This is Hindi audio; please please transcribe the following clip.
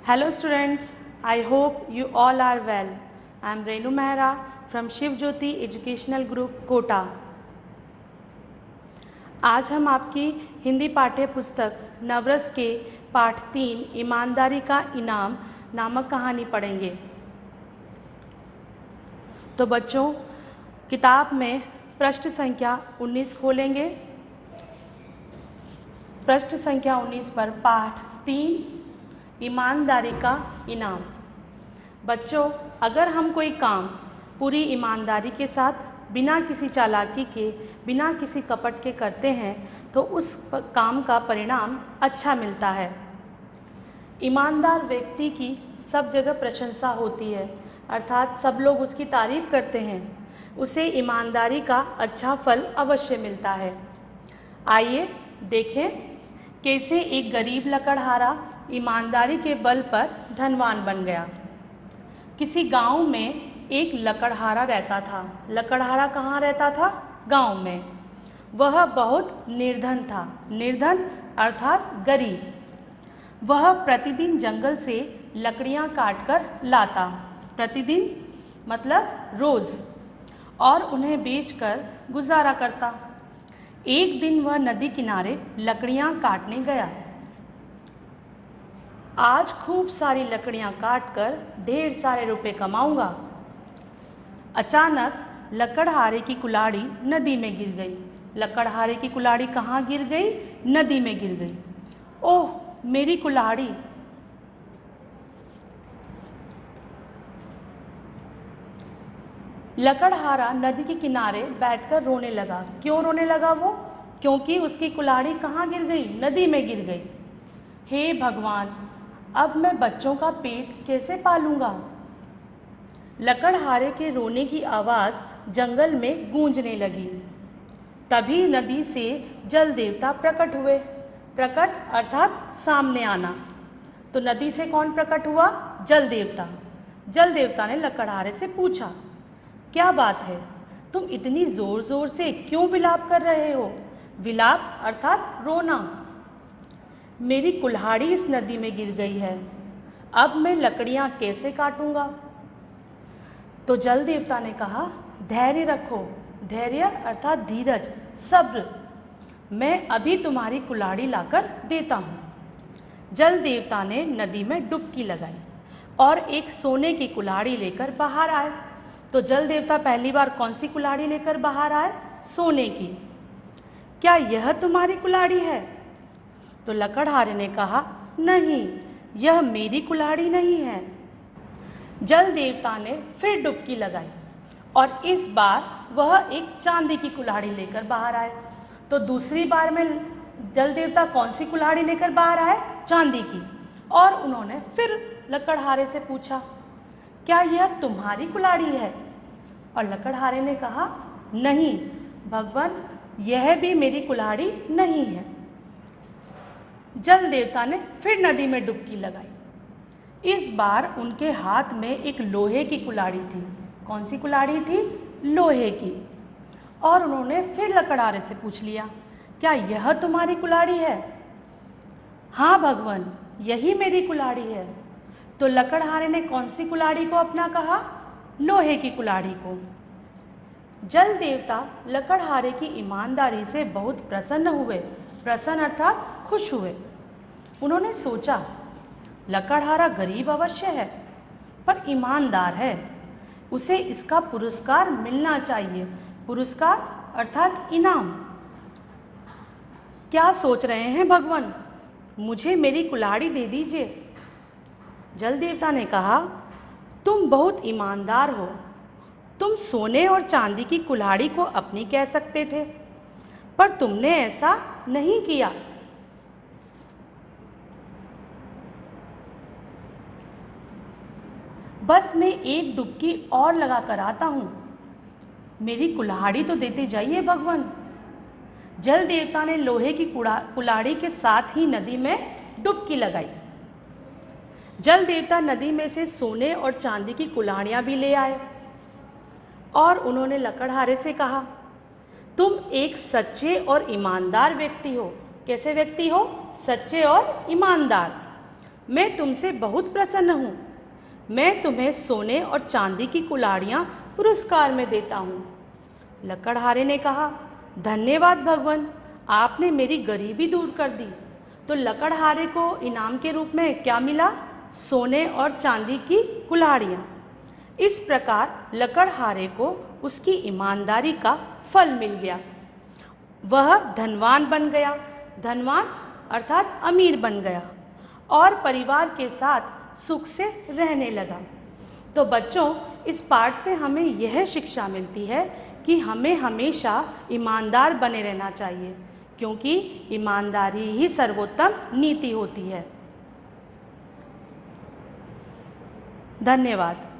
Hello students, I hope you all are well. I am Renu Mehra from Shiv Jyoti Educational Group, Kota. आज हम आपकी हिंदी पाठ्य पुस्तक नवरस के पाठ 3 ईमानदारी का इनाम नामक कहानी पढ़ेंगे। तो बच्चों, किताब में पृष्ठ संख्या 19 खोलेंगे। पृष्ठ संख्या 19 पर पाठ 3 ईमानदारी का इनाम। बच्चों, अगर हम कोई काम पूरी ईमानदारी के साथ, बिना किसी चालाकी के, बिना किसी कपट के करते हैं तो उस काम का परिणाम अच्छा मिलता है। ईमानदार व्यक्ति की सब जगह प्रशंसा होती है, अर्थात सब लोग उसकी तारीफ़ करते हैं। उसे ईमानदारी का अच्छा फल अवश्य मिलता है। आइए देखें कैसे एक गरीब लकड़हारा ईमानदारी के बल पर धनवान बन गया। किसी गांव में एक लकड़हारा रहता था। लकड़हारा कहाँ रहता था? गांव में। वह बहुत निर्धन था। निर्धन अर्थात गरीब। वह प्रतिदिन जंगल से लकड़ियाँ काटकर लाता, प्रतिदिन मतलब रोज़, और उन्हें बेचकर गुजारा करता। एक दिन वह नदी किनारे लकड़ियाँ काटने गया। आज खूब सारी लकड़ियाँ काटकर ढेर सारे रुपए कमाऊंगा। अचानक लकड़हारे की कुल्हाड़ी नदी में गिर गई। लकड़हारे की कुल्हाड़ी कहाँ गिर गई? नदी में गिर गई। ओह, मेरी कुल्हाड़ी! लकड़हारा नदी के किनारे बैठकर रोने लगा। क्यों रोने लगा वो? क्योंकि उसकी कुल्हाड़ी कहाँ गिर गई? नदी में गिर गई। हे भगवान, अब मैं बच्चों का पेट कैसे पालूंगा? लकड़हारे के रोने की आवाज़ जंगल में गूंजने लगी। तभी नदी से जल देवता प्रकट हुए। प्रकट अर्थात सामने आना। तो नदी से कौन प्रकट हुआ? जल देवता। जल देवता ने लकड़हारे से पूछा, क्या बात है, तुम इतनी ज़ोर ज़ोर से क्यों विलाप कर रहे हो? विलाप अर्थात रोना। मेरी कुल्हाड़ी इस नदी में गिर गई है, अब मैं लकड़ियाँ कैसे काटूंगा? तो जल देवता ने कहा, धैर्य रखो। धैर्य अर्थात धीरज, सब्र। मैं अभी तुम्हारी कुल्हाड़ी लाकर देता हूँ। जल देवता ने नदी में डुबकी लगाई और एक सोने की कुल्हाड़ी लेकर बाहर आए। तो जल देवता पहली बार कौन सी कुल्हाड़ी लेकर बाहर आए? सोने की। क्या यह तुम्हारी कुल्हाड़ी है? तो लकड़हारे ने कहा, नहीं, यह मेरी कुल्हाड़ी नहीं है। जल देवता ने फिर डुबकी लगाई और इस बार वह एक चांदी की कुल्हाड़ी लेकर बाहर आए। तो दूसरी बार में जल देवता कौन सी कुल्हाड़ी लेकर बाहर आए? चांदी की। और उन्होंने फिर लकड़हारे से पूछा, क्या यह तुम्हारी कुल्हाड़ी है? और लकड़हारे ने कहा, नहीं भगवान, यह भी मेरी कुल्हाड़ी नहीं है। जल देवता ने फिर नदी में डुबकी लगाई। इस बार उनके हाथ में एक लोहे की कुल्हाड़ी थी। कौन सी कुल्हाड़ी थी? लोहे की। और उन्होंने फिर लकड़हारे से पूछ लिया, क्या यह तुम्हारी कुल्हाड़ी है? हाँ भगवान, यही मेरी कुल्हाड़ी है। तो लकड़हारे ने कौन सी कुल्हाड़ी को अपना कहा? लोहे की कुल्हाड़ी को। जल देवता लकड़हारे की ईमानदारी से बहुत प्रसन्न हुए। प्रसन्न अर्थात खुश हुए। उन्होंने सोचा, लकड़हारा गरीब अवश्य है पर ईमानदार है, उसे इसका पुरस्कार मिलना चाहिए। पुरस्कार अर्थात इनाम। क्या सोच रहे हैं भगवान? मुझे मेरी कुल्हाड़ी दे दीजिए। जल देवता ने कहा, तुम बहुत ईमानदार हो। तुम सोने और चांदी की कुल्हाड़ी को अपनी कह सकते थे, पर तुमने ऐसा नहीं किया। बस मैं एक डुबकी और लगा कर आता हूँ। मेरी कुल्हाड़ी तो देते जाइए भगवान। जल देवता ने लोहे की कुल्हाड़ी के साथ ही नदी में डुबकी लगाई। जल देवता नदी में से सोने और चांदी की कुल्हाड़ियाँ भी ले आए और उन्होंने लकड़हारे से कहा, तुम एक सच्चे और ईमानदार व्यक्ति हो। कैसे व्यक्ति हो? सच्चे और ईमानदार। मैं तुमसे बहुत प्रसन्न हूँ। मैं तुम्हें सोने और चांदी की कुल्हाड़ियाँ पुरस्कार में देता हूँ। लकड़हारे ने कहा, धन्यवाद भगवान, आपने मेरी गरीबी दूर कर दी। तो लकड़हारे को इनाम के रूप में क्या मिला? सोने और चांदी की कुल्हाड़ियाँ। इस प्रकार लकड़हारे को उसकी ईमानदारी का फल मिल गया। वह धनवान बन गया। धनवान अर्थात अमीर बन गया और परिवार के साथ सुख से रहने लगा। तो बच्चों, इस पाठ से हमें यह शिक्षा मिलती है कि हमें हमेशा ईमानदार बने रहना चाहिए, क्योंकि ईमानदारी ही सर्वोत्तम नीति होती है। धन्यवाद।